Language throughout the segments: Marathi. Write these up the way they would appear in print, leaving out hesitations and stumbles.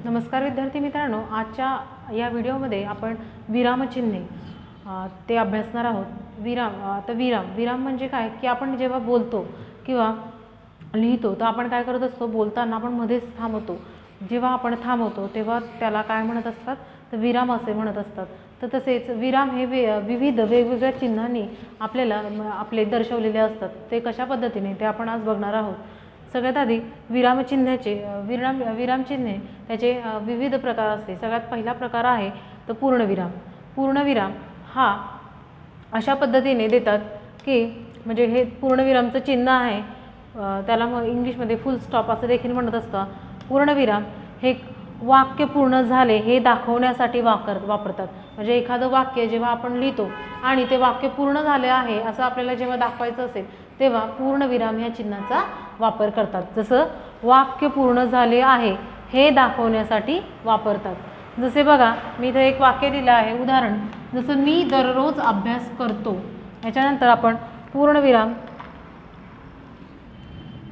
नमस्कार विद्यार्थी मित्रांनो, आजच्या या व्हिडिओमध्ये आपण विरामचिन्हे ते अभ्यासणार आहोत। विराम म्हणजे काय की आपण जेव्हा बोलतो किंवा लिहितो तर आपण काय करत असतो, बोलताना आपण मध्येच थांबतो। जेव्हा आपण थांबवतो तेव्हा त्याला काय म्हणत असतात, तर विराम असे म्हणत असतात। तर तसेच विराम हे विविध वेगवेगळ्या चिन्हांनी आपले दर्शवलेले असतात। ते कशा पद्धतीने ते आपण आज बघणार आहोत। सगळ्यात आधी विरामचिन्हे त्याचे विविध प्रकार असते। सगळ्यात पहिला प्रकार आहे तो पूर्णविराम। पूर्णविराम हा अशा पद्धतीने देतात की म्हणजे हे पूर्णविरामचं चिन्ह आहे, त्याला मग इंग्लिशमध्ये फुल स्टॉप असं देखील म्हणत असतं। पूर्णविराम हे वाक्य पूर्ण झाले हे दाखवण्यासाठी वापरतात। म्हणजे एखादं वाक्य जेव्हा आपण लिहितो आणि ते वाक्य पूर्ण झाले आहे असं आपल्याला जेव्हा दाखवायचं असेल तेव्हा पूर्णविराम या चिन्हाचा वापर करतात। जसं वाक्य पूर्ण झाले आहे हे दाखवण्यासाठी वापरतात। जसे बघा, मी इथे एक वाक्य दिलं आहे, उदाहरण जसं मी दररोज अभ्यास करतो। याच्यानंतर आपण पूर्णविराम,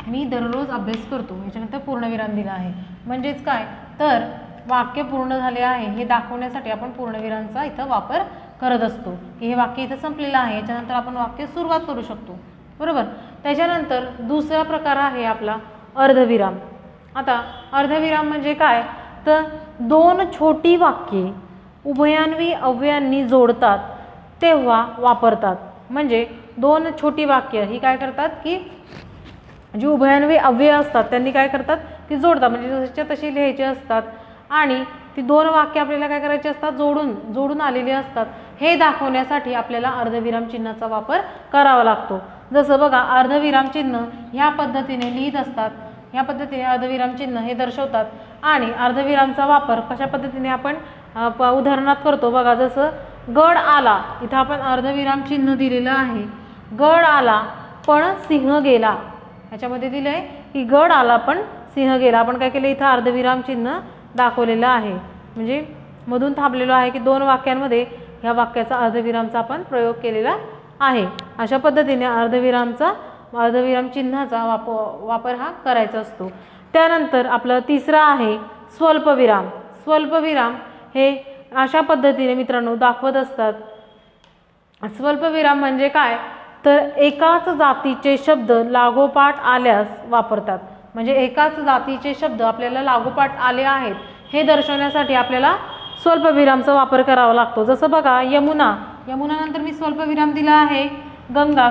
मी दररोज अभ्यास करतो, याच्यानंतर पूर्णविराम दिला आहे। म्हणजेच काय, तर वाक्य पूर्ण झाले आहे हे दाखवण्यासाठी आपण पूर्णविरामचा इथं वापर करत असतो। हे वाक्य इथं संपलेलं आहे, याच्यानंतर आपण वाक्य सुरुवात करू शकतो, बरोबर। त्याच्यानंतर दुसरा प्रकार आहे आपला अर्धविराम। आता अर्धविराम म्हणजे काय, तर दोन छोटी वाक्ये उभयान्वी अव्ययांनी जोडतात तेव्हा वापरतात। म्हणजे दोन छोटी वाक्य ही काय करतात की जी उभयान्वी अव्यय असतात त्यांनी काय करतात, ती जोडतात। म्हणजे जशाच्या तशी लिहायची असतात आणि ती दोन वाक्य आपल्याला काय करायची असतात, जोडून आलेली असतात। हे दाखवण्यासाठी आपल्याला अर्धविराम चिन्हाचा वापर करावा लागतो। जसं बघा, अर्धविराम चिन्ह ह्या पद्धतीने लिहित असतात, ह्या पद्धतीने अर्धविराम चिन्ह हे दर्शवतात। आणि अर्धविरामचा वापर कशा पद्धतीने आपण उदाहरणात करतो बघा, जसं गड आला, इथं आपण अर्धविराम चिन्ह दिलेलं आहे। गड आला पण सिंह गेला, ह्याच्यामध्ये दिलं आहे की गड आला पण सिंह गेला। आपण काय केलं, इथं अर्धविराम चिन्ह दाखवलेलं आहे, म्हणजे मधून थांबलेलो आहे की दोन वाक्यांमध्ये ह्या वाक्याचा अर्धविरामचा आपण प्रयोग केलेला आहे। अशा पद्धतीने अर्धविराम चिन्हाचा वापर हा करायचा असतो। त्यानंतर आपलं तिसरा आहे स्वल्पविराम। स्वल्पविराम हे अशा पद्धतीने मित्रांनो दाखवत असतात। स्वल्पविराम म्हणजे काय, तर एकाच जातीचे शब्द लागोपाठ आल्यास वापरतात। म्हणजे एकाच जातीचे शब्द आपल्याला लागोपाठ आले आहेत हे दर्शवण्यासाठी आपल्याला स्वल्पविरामचा वापर करावा लागतो। जसं बघा, यमुना नंतर मी स्वल्पविराम दिला आहे। गंगा,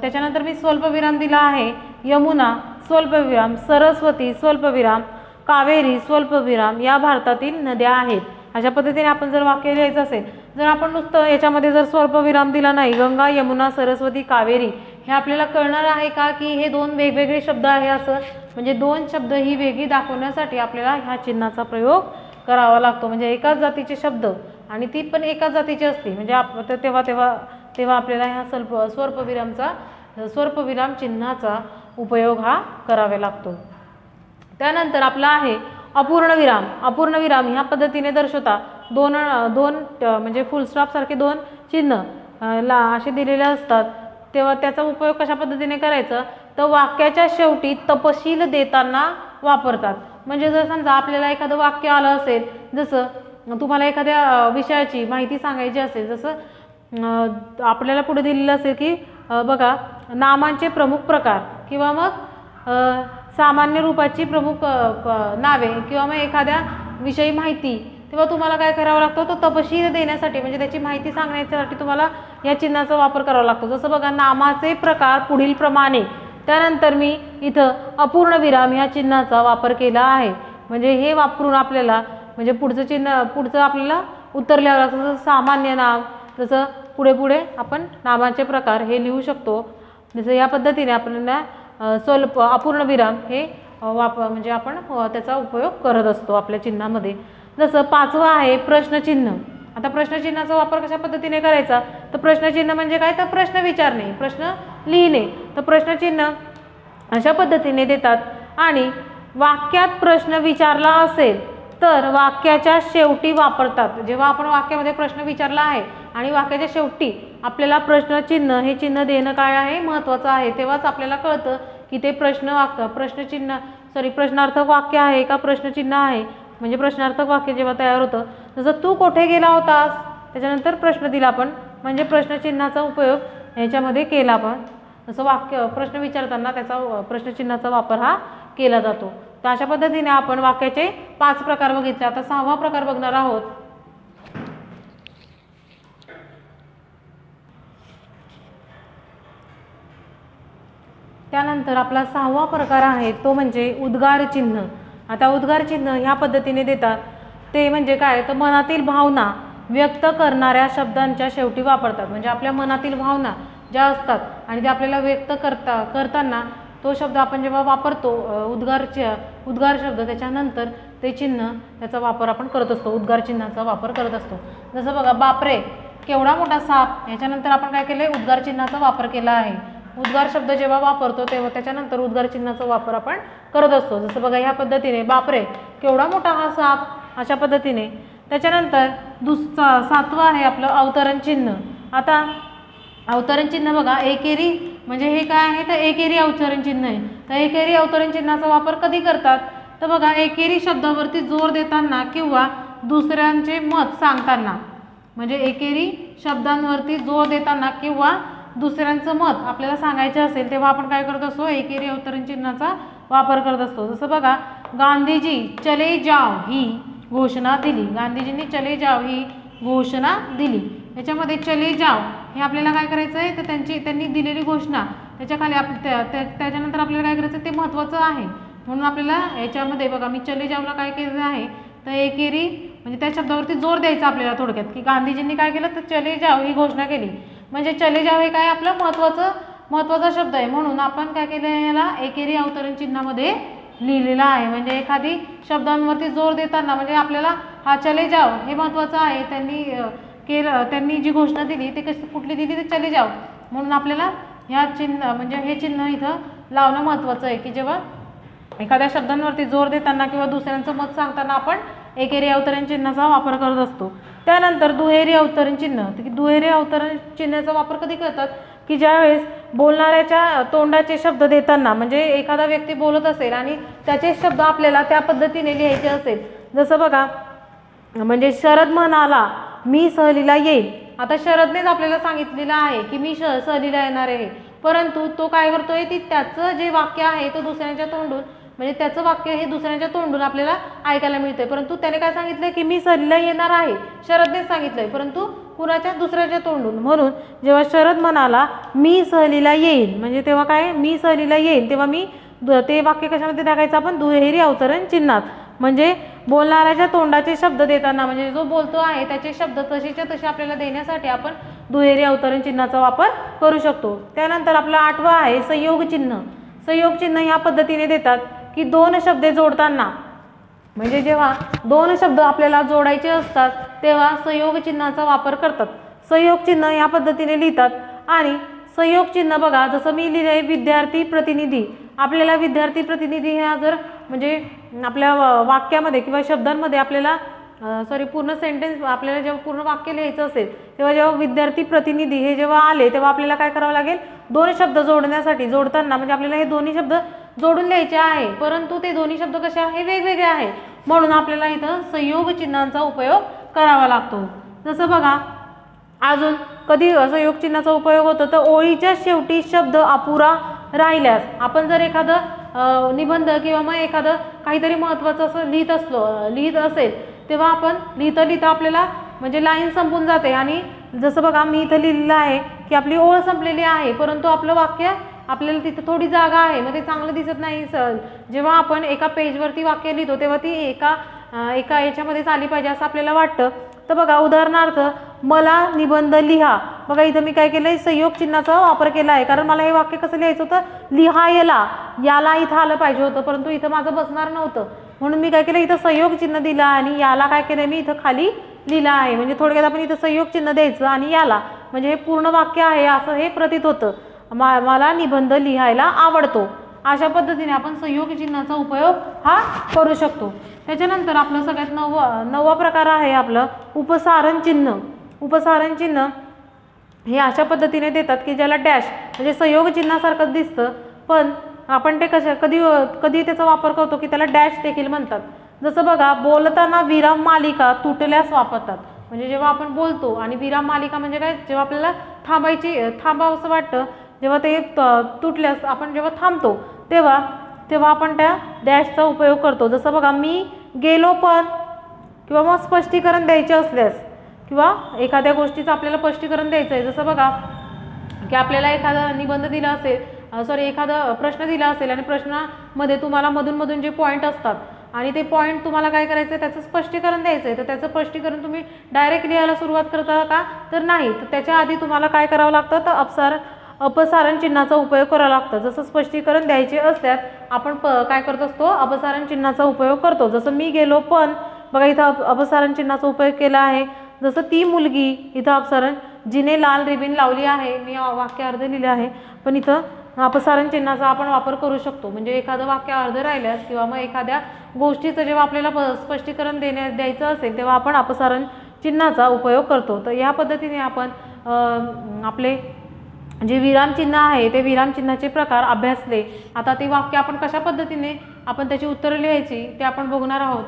त्याच्यानंतर मी स्वल्पविराम दिला आहे। यमुना स्वल्पविराम, सरस्वती स्वल्पविराम, कावेरी स्वल्पविराम या भारतातील नद्या आहेत। अशा पद्धतीने आपण जर वाक्य लिहायचं असेल, जर आपण नुसतं याच्यामध्ये जर स्वल्पविराम दिला नाही, गंगा, यमुना, सरस्वती, कावेरी, हे आपल्याला कळणार आहे का की हे दोन वेगवेगळे शब्द आहे असं। म्हणजे दोन शब्द ही वेगळी दाखवण्यासाठी आपल्याला ह्या चिन्हाचा प्रयोग करावा लागतो। म्हणजे एकाच जातीचे शब्द आणि ती पण एकाच जातीची असते, म्हणजे तेव्हा आपल्याला ह्या स्वल्पविराम चिन्हाचा उपयोग हा करावा लागतो। त्यानंतर आपला आहे अपूर्णविराम। अपूर्णविराम ह्या पद्धतीने दर्शवता दोन म्हणजे फुल स्टॉप सारखे दोन चिन्ह असे दिलेले असतात। तेव्हा त्याचा उपयोग कशा पद्धतीने करायचा, तर वाक्याच्या शेवटी तपशील देताना वापरतात। म्हणजे जर समजा आपल्याला एखादं वाक्य आलं असेल, जसं तुम्हाला एखाद्या विषयाची माहिती सांगायची असेल, जसं आपल्याला पुढे दिलेलं असेल की बघा, नामांचे प्रमुख प्रकार किंवा मग सामान्य रूपाची प्रमुख नावे किंवा मग एखाद्या विषयी माहिती, तेव्हा तुम्हाला काय करावं लागतं, तो तपशील देण्यासाठी म्हणजे त्याची माहिती सांगण्यासाठी तुम्हाला या चिन्हाचा वापर करावा लागतो। जसं बघा, नामाचे प्रकार पुढील प्रमाणे, त्यानंतर मी इथं अपूर्णविराम ह्या चिन्हाचा वापर केला आहे। म्हणजे हे वापरून आपल्याला म्हणजे पुढचं आपल्याला उत्तर लिहावं लागतं। जसं सामान्य नाम, जसं पुढे आपण नामाचे प्रकार हे लिहू शकतो। जसं या पद्धतीने आपल्याला अपूर्णविराम हे म्हणजे आपण त्याचा उपयोग करत असतो आपल्या चिन्हामध्ये। जसं पाचवा आहे प्रश्नचिन्ह। आता प्रश्नचिन्हाचा वापर कशा पद्धतीने करायचा, तर प्रश्नचिन्ह म्हणजे काय, तर प्रश्न विचारणे, प्रश्न लिहिणे। तर प्रश्नचिन्ह अशा पद्धतीने देतात आणि वाक्यात प्रश्न विचारला असेल तर वाक्याच्या शेवटी वापरतात। जेव्हा आपण वाक्यामध्ये प्रश्न विचारला आहे आणि वाक्याच्या शेवटी आपल्याला प्रश्नचिन्ह हे चिन्ह देणं काय आहे, महत्त्वाचं आहे, तेव्हाच आपल्याला कळतं की ते प्रश्नार्थक वाक्य आहे का प्रश्नचिन्ह आहे, म्हणजे प्रश्नार्थक वाक्य जेव्हा तयार होतं, जसं तू कोठे गेला होतास, त्याच्यानंतर प्रश्न दिला आपण, म्हणजे प्रश्नचिन्हाचा उपयोग ह्याच्यामध्ये केला आपण. जसं प्रश्न विचारताना त्याचा प्रश्नचिन्हाचा वापर हा केला जातो. तर अशा पद्धतीने आपण वाक्याचे 5 प्रकार बघितले. आता 6वा प्रकार बघणार आहोत. त्यानंतर आपला 6वा प्रकार आहे तो म्हणजे उद्गार चिन्ह. आता उद्गार चिन्ह ह्या पद्धतीने देतात. ते म्हणजे काय, तर मनातील भावना व्यक्त करणाऱ्या शब्दांच्या शेवटी वापरतात. म्हणजे आपल्या मनातील भावना ज्या असतात आणि ते आपल्याला व्यक्त करताना तो शब्द आपण जेव्हा वापरतो, उद्गार शब्द, त्याच्यानंतर ते चिन्ह त्याचा वापर आपण करत असतो, उद्गार चिन्हाचा वापर करत असतो. जसं बघा, बापरे केवढा मोठा साप, याच्यानंतर आपण काय केलं, उद्गार चिन्हाचा वापर केला आहे. उद्गार शब्द जेव्हा वापरतो तेव्हा त्याच्यानंतर उद्गार चिन्हाचा वापर आपण करत असतो. जसं बघा ह्या पद्धतीने, बापरे केवढा मोठा हा साप, अशा पद्धतीने. त्याच्यानंतर 7वं आहे आपलं अवतरण चिन्ह. आता अवतरण चिन्ह बघा, एकेरी म्हणजे हे काय आहे, तर एकेरी अवतरण चिन्ह आहे. तर एकेरी अवतरण चिन्हाचा वापर कधी करतात, तर बघा एकेरी शब्दावरती जोर देताना किंवा दुसऱ्यांचे मत सांगताना, म्हणजे एकेरी शब्दांवरती जोर देताना किंवा दुसऱ्यांचं मत आपल्याला सांगायचे असेल तेव्हा आपण काय करत असतो, एकेरी अवतरण चिन्हाचा वापर करत असतो. जसं बघा, गांधीजी चले जाओ ही घोषणा दिली. गांधीजींनी चले जाओ ही घोषणा दिली. याच्यामध्ये चले जाओ हे आपल्याला काय करायचं आहे, तर त्यांनी दिलेली घोषणा त्याच्याखाली त्याच्यानंतर आपल्याला काय करायचं, ते महत्त्वाचं आहे. म्हणून आपल्याला याच्यामध्ये बघा, मी चले जाओला काय केलेलं आहे, तर एकेरी म्हणजे त्या शब्दावरती जोर द्यायचा आपल्याला थोडक्यात, की गांधीजींनी काय केलं, तर चले जाओ ही घोषणा केली. म्हणजे चले जाओ हे काय आपलं महत्त्वाचा शब्द आहे. म्हणून आपण काय केलं, याला एकेरी अवतरण चिन्हामध्ये लिहिलेला आहे. म्हणजे एखादी शब्दांवरती जोर देताना म्हणजे आपल्याला हा चले जाओ हे महत्त्वाचं आहे. त्यांनी जी घोषणा दिली ते कुठली दिली, ते चले जाओ. म्हणून आपल्याला ह्या चिन्ह म्हणजे हे चिन्ह इथं लावणं महत्त्वाचं आहे, की जेव्हा एखाद्या शब्दांवरती जोर देताना किंवा दुसऱ्यांचं मत सांगताना आपण एकेरी अवतरण चिन्हाचा वापर करत असतो. त्यानंतर दुहेरी अवतरण चिन्ह. दुहेरी अवतरण चिन्हाचा वापर कधी करतात, की ज्यावेळेस बोलणाऱ्याच्या तोंडाचे शब्द देताना, म्हणजे एखादा व्यक्ती बोलत असेल आणि त्याचे शब्द आपल्याला त्या पद्धतीने लिहायचे असेल. जसं बघा, म्हणजे शरद म्हणाला मी सहलीला येईल. आता शरदनेच आपल्याला सांगितलेलं आहे की मी सहलीला येणार आहे, परंतु तो काय करतोय, ती त्याचं जे वाक्य आहे तो दुसऱ्यांच्या तोंडून, म्हणजे त्याचं वाक्य हे दुसऱ्यांच्या तोंडून आपल्याला ऐकायला मिळतंय. परंतु त्याने काय सांगितलंय, की मी सहलीला येणार आहे, शरदनेच सांगितलंय, परंतु कुणाच्या दुसऱ्याच्या तोंडून. म्हणून जेव्हा शरद म्हणाला मी सहलीला येईल, म्हणजे तेव्हा काय, मी सहलीला येईल, तेव्हा मी ते वाक्य कशामध्ये टाकायचं आपण, दुहेरी अवतरण चिन्हात. म्हणजे बोलणाऱ्याच्या तोंडाचे शब्द देताना, म्हणजे जो बोलतो आहे त्याचे शब्द तसेच्या तसे आपल्याला देण्यासाठी आपण दुहेरी अवतरण चिन्हाचा वापर करू शकतो. त्यानंतर आपला 8वा आहे संयोग चिन्ह. संयोग चिन्ह ह्या पद्धतीने देतात, की 2 शब्द जोडताना, म्हणजे जेव्हा 2 शब्द आपल्याला जोडायचे असतात तेव्हा संयोग चिन्हाचा वापर करतात. संयोग चिन्ह ह्या पद्धतीने लिहितात. आणि संयोग चिन्ह बघा, जसं मी लिहिले विद्यार्थी प्रतिनिधी. आपल्याला विद्यार्थी प्रतिनिधी ह्या जर म्हणजे आपल्या वाक्यामध्ये किंवा शब्दांमध्ये आपल्याला पूर्ण सेंटेन्स आपल्याला जेव्हा पूर्ण वाक्य लिहायचं असेल तेव्हा जेव्हा विद्यार्थी प्रतिनिधी हे जेव्हा आले तेव्हा आपल्याला काय करावं लागेल, 2 शब्द जोडताना म्हणजे आपल्याला हे दोन्ही शब्द जोडून लिहायचे आहे, परंतु ते दोन्ही शब्द कसे आहे, वेगवेगळे आहे. म्हणून आपल्याला इथं संयोग चिन्हांचा उपयोग करावा लागतो. जसं बघा, अजून कधी संयोग चिन्हाचा उपयोग होतो, तर ओळीच्या शेवटी शब्द अपुरा राहिल्यास, आपण जर एखादं निबंध किंवा मग एखादं काहीतरी महत्त्वाचं असं लिहित असेल तेव्हा आपण लिहिता आपल्याला म्हणजे लाईन संपून जाते. आणि जसं बघा, मी इथं लिहिलेलं आहे की आपली ओळ संपलेली आहे, परंतु आपलं वाक्य आपल्याला तिथं थोडी जागा आहे, मग ते चांगलं दिसत नाही. जेव्हा आपण एका पेजवरती वाक्य लिहितो तेव्हा ती एका याच्यामध्येच आली पाहिजे असं आपल्याला वाटतं. तर बघा, उदाहरणार्थ मला निबंध लिहा. बघा इथं मी काय केलं आहे, संयोग चिन्हाचा वापर केला आहे, कारण मला हे वाक्य कसं लिहायचं होतं, लिहायला, याला इथं आलं पाहिजे होतं, परंतु इथं माझं बसणार नव्हतं. म्हणून मी काय केलं, इथं संयोग चिन्ह दिलं आणि याला काय केलं मी इथं खाली लिहिलं आहे. म्हणजे थोडक्यात आपण इथं संयोग चिन्ह द्यायचं आणि याला, म्हणजे हे पूर्ण वाक्य आहे असं हे प्रतीत होतं. मला निबंध लिहायला आवडतो. अशा पद्धतीने आपण संयोग चिन्हाचा उपयोग हा करू शकतो. त्याच्यानंतर आपलं सगळ्यात 9वा प्रकार आहे आपलं उपसारण चिन्ह. उपसारण चिन्ह हे अशा पद्धतीने देतात की ज्याला डॅश म्हणजे संयोग चिन्हासारखंच दिसतं, पण आपण ते कधी कधी त्याचा वापर करतो की त्याला डॅश देखील म्हणतात. जसं बघा, बोलताना विराम मालिका तुटल्यास वापरतात. म्हणजे जेव्हा आपण बोलतो आणि विराम मालिका म्हणजे काय, जेव्हा आपल्याला थांबावंसं वाटतं, जेव्हा ते तुटल्यास आपण जेव्हा थांबतो तेव्हा आपण त्या डॅशचा उपयोग करतो. जसं बघा, मी गेलो पण, किंवा मग स्पष्टीकरण द्यायचे असल्यास, किंवा एखाद्या गोष्टीचं आपल्याला स्पष्टीकरण द्यायचं आहे. जसं बघा की आपल्याला एखादा निबंध दिला असेल, एखादा प्रश्न दिला असेल आणि प्रश्नामध्ये तुम्हाला मधून जे पॉईंट असतात आणि ते पॉईंट तुम्हाला काय करायचं आहे, त्याचं स्पष्टीकरण द्यायचं आहे. तर त्याचं स्पष्टीकरण तुम्ही डायरेक्ट लिहायला सुरुवात करता का, तर नाही. तर त्याच्या आधी तुम्हाला काय करावं लागतं, तर अपसारण चिन्हाचा उपयोग करावा लागतो. जसं स्पष्टीकरण द्यायचे असल्यास आपण काय करत असतो, अपसारण चिन्हाचा उपयोग करतो. जसं मी गेलो पण, बघा इथं अपसारण चिन्हाचा उपयोग केला आहे. जसं ती मुलगी, इथं अपसारण, जिने लाल रिबीन लावली आहे. मी वाक्य अर्ध लिहिले आहे, पण इथं अपसारण चिन्हाचा आपण वापर करू शकतो. म्हणजे एखादं वाक्य अर्ध राहिल्यास किंवा मग एखाद्या गोष्टीचं जेव्हा आपल्याला स्पष्टीकरण द्यायचं असेल तेव्हा आपण अपसारण चिन्हाचा उपयोग करतो. तर या पद्धतीने आपण आपले जे विरामचिन्ह आहे ते विरामचिन्हाचे प्रकार अभ्यासले. आता ते वाक्य आपण कशा पद्धतीने आपण त्याची उत्तरं लिहायची ते आपण बघणार आहोत.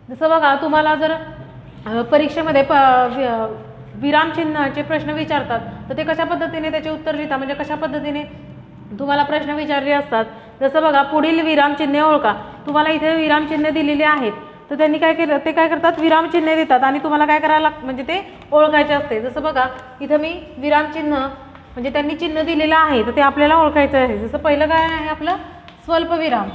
जसं बघा, तुम्हाला जर परीक्षेमध्ये विरामचिन्हाचे प्रश्न विचारतात तर ते कशा पद्धतीने त्याचे उत्तर लिहिता, म्हणजे कशा पद्धतीने तुम्हाला प्रश्न विचारले असतात. जसं बघा, पुढील विरामचिन्हे ओळखा. तुम्हाला इथे विरामचिन्हे दिलेली आहेत, तर त्यांनी काय केलं, ते काय करतात, विरामचिन्हे देतात आणि तुम्हाला काय करायला लागतं, म्हणजे ते ओळखायचे असते. जसं बघा, इथं मी विरामचिन्ह म्हणजे त्यांनी चिन्ह दिलेलं आहे तर ते आपल्याला ओळखायचं आहे. जसं पहिलं काय आहे आपलं, स्वल्पविराम,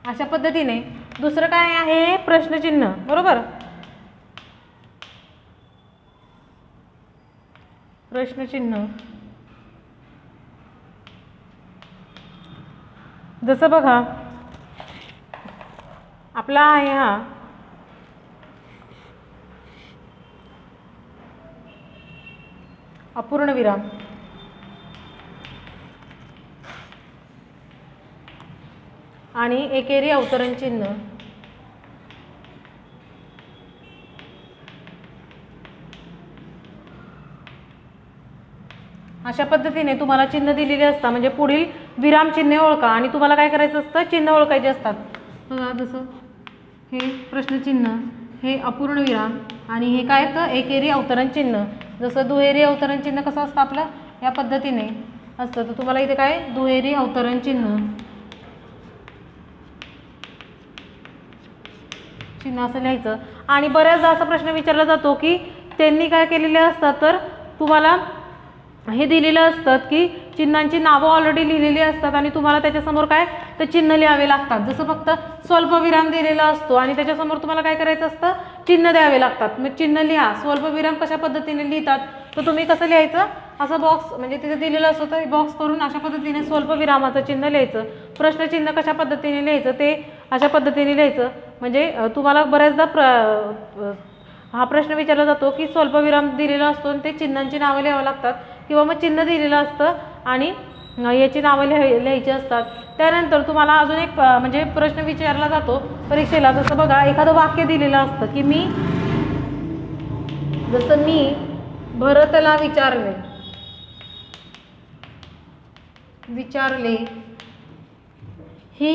अशा पद्धतीने. दुसरं काय आहे, प्रश्नचिन्ह, बरोबर, प्रश्नचिन्ह. जसं बघा, आपला आहे हा अपूर्ण विराम. आणि एकेरी अवतरण चिन्ह. अशा पद्धतीने तुम्हाला चिन्ह दिलेले असतात. म्हणजे पुढील विराम चिन्हे ओळखा आणि तुम्हाला काय करायचं असतं, चिन्ह ओळखायचे असतात. जसं हे प्रश्नचिन्ह, हे अपूर्ण विराम आणि हे काय तर एकेरी अवतरण चिन्ह. जसं दुहेरी अवतरण चिन्ह कसं असतं आपलं, या पद्धतीने असतं. तर तुम्हाला इथे काय, दुहेरी अवतरण चिन्ह असं लिहायचं. आणि बऱ्याचदा असा प्रश्न विचारला जातो की त्यांनी काय केलेले असतात, तर तुम्हाला हे दिलेलं असतं की चिन्हांची नावं ऑलरेडी लिहिलेली असतात आणि तुम्हाला त्याच्यासमोर काय, तर चिन्ह लिहावे लागतात. जसं फक्त स्वल्पविराम दिलेला असतो आणि त्याच्यासमोर तुम्हाला काय करायचं असतं, चिन्ह द्यावे लागतात. मग चिन्ह लिहा. स्वल्पविराम कशा पद्धतीने लिहितात, तर तुम्ही कसं लिहायचं, असं बॉक्स म्हणजे तिथे दिलेलं असतं तर बॉक्स करून अशा पद्धतीने स्वल्पविरामाचं चिन्ह लिहायचं. प्रश्नचिन्ह कशा पद्धतीने लिहायचं, ते अशा पद्धतीने लिहायचं. म्हणजे तुम्हाला बऱ्याचदा हा प्रश्न विचारला जातो की स्वल्पविराम दिलेला असतो आणि ते चिन्हांची नावं लिहावं लागतात, किंवा मग चिन्ह दिलेलं असतं आणि याची नावं लिहायची असतात. त्यानंतर तुम्हाला अजून एक म्हणजे प्रश्न विचारला जातो परीक्षेला. जसं बघा, एखादं वाक्य दिलेलं असतं की जसं मी भरतला विचारले ही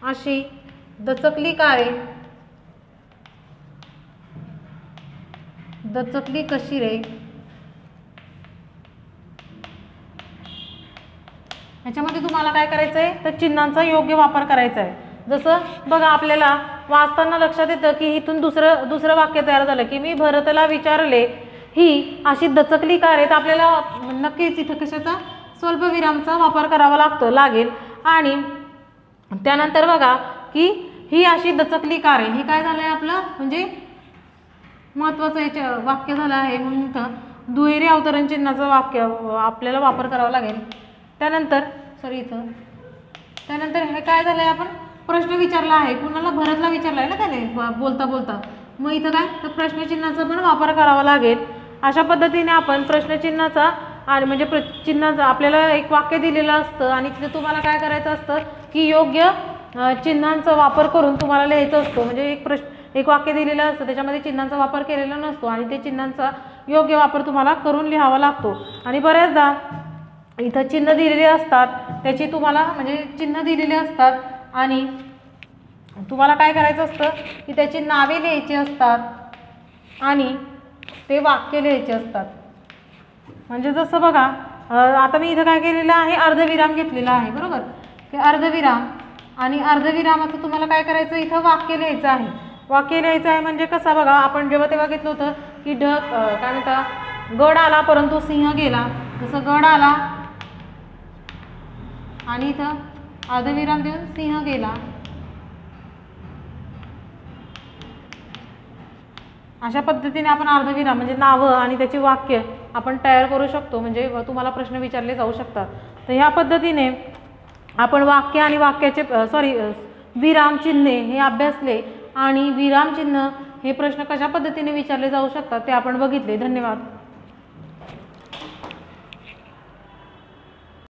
अशी दचकली का रे, दचकली कशी रे. ह्याच्यामध्ये तुम्हाला काय करायचं आहे, तर चिन्हांचा योग्य वापर करायचा आहे. जसं बघा, आपल्याला वाचताना लक्षात येतं की इथून दुसरं वाक्य तयार झालं की मी भरतला विचारले ही अशी दचकली का रे. तर आपल्याला नक्कीच इथं कशाचा, स्वल्पविरामचा वापर करावा लागेल. आणि त्यानंतर बघा की ही अशी दचकली का रे, हे काय झालं आहे आपलं, म्हणजे महत्त्वाचं वाक्य झालं आहे. म्हणून इथं दुहेरी अवतरण चिन्हाचं वाक्य आपल्याला वापर करावा लागेल. त्यानंतर हे काय झालं आहे, आपण प्रश्न विचारला आहे, कुणाला, भरतला विचारला आहे ना त्याने बोलता. मग इथं काय, तर प्रश्नचिन्हाचा पण वापर करावा लागेल. अशा पद्धतीने आपण प्रश्नचिन्हाचा आणि म्हणजे चिन्हाचा आपल्याला एक वाक्य दिलेलं असतं आणि तिथे तुम्हाला काय करायचं असतं की योग्य चिन्हांचा वापर करून तुम्हाला लिहायचं असतं. म्हणजे एक एक वाक्य दिलेलं असतं, त्याच्यामध्ये चिन्हांचा वापर केलेला नसतो आणि ते चिन्हांचा योग्य वापर तुम्हाला करून लिहावा लागतो. आणि बऱ्याचदा इथं चिन्ह दिलेले असतात, त्याची तुम्हाला म्हणजे चिन्ह दिलेले असतात आणि तुम्हाला काय करायचं असतं की त्याची नावे लिहायची असतात आणि ते वाक्य लिहायचे असतात. म्हणजे जसं बघा आता मी इथं काय केलेलं आहे, अर्धविराम घेतलेला आहे बरोबर, की अर्धविराम आणि अर्धविरामाचं तुम्हाला काय करायचं, इथं वाक्य लिहायचं आहे. वाक्य लिहायचं आहे म्हणजे कसं बघा, आपण जेव्हा तेव्हा घेतलं होतं की काय म्हणतात, गड आला परंतु सिंह गेला, जसं गड आला आणि इथं अर्धविराम देऊन सिंह गेला. अशा पद्धतीने आपण अर्धविराम म्हणजे नावं आणि त्याची वाक्य आपण तयार करू शकतो, म्हणजे तुम्हाला प्रश्न विचारले जाऊ शकतात. तर ह्या पद्धतीने आपण वाक्य आणि वाक्याचे विराम चिन्हे हे अभ्यासले आणि विराम चिन्ह हे प्रश्न कशा पद्धतीने विचारले जाऊ शकतात ते आपण बघितले. धन्यवाद.